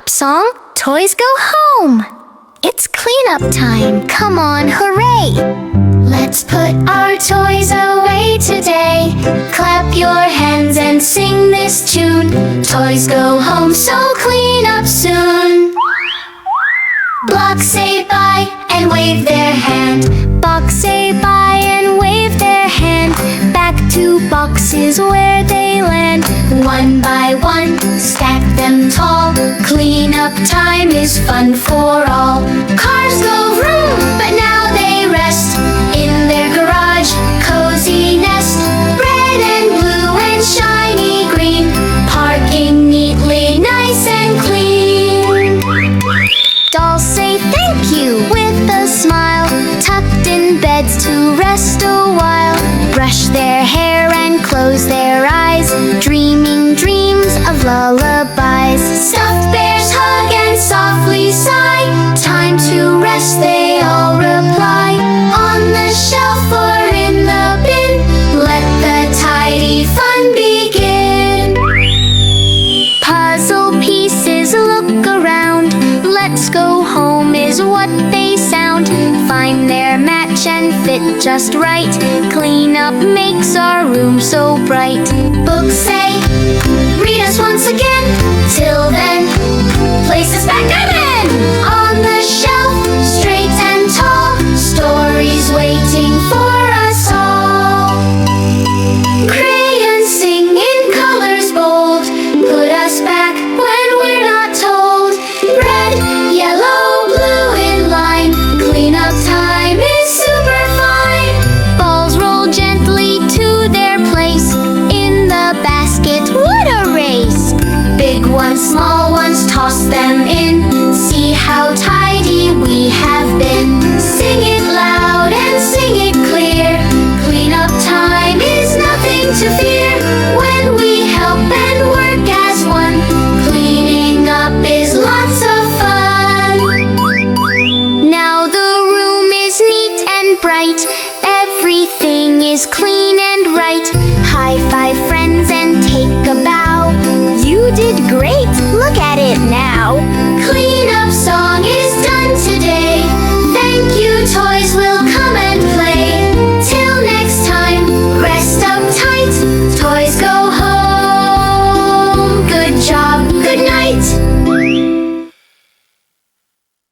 pop song, Toys Go Home. It's cleanup time, come on, hooray! Let's put our toys away today. Clap your hands and sing this tune. Toys go home, so clean up soon. Blocks say bye and wave their hand. Box say bye and wave their hand. Back to boxes where they land. One by one, stack them tall. Cleanup time is fun for all. Cars go vroom, but now they rest in their garage, cozy nest. Red and blue and shiny green, parking neatly, nice and clean. Dolls say thank you with a smile, tucked in beds to rest a while. Brush their hair and close their eyes, dreaming dreams of lullabies. Stuffed bears hug and softly sigh. Time to rest, they all reply. On the shelf or in the bin, let the tidy fun begin. Puzzle pieces look around. Let's go home is what they sound. Find their match and fit just right. Cleanup makes our room so bright. Books say, read us once again. Till then, place us back again. On the shelf, straight and tall, stories waiting for us all. Crayons sing in colors bold, put us back when we're not told. Red, yellow, blue in line, cleanup time is super fine. Balls roll gently to their place in the basket, what a race! Big ones, small ones, toss them in. See how tidy we have been. Sing it.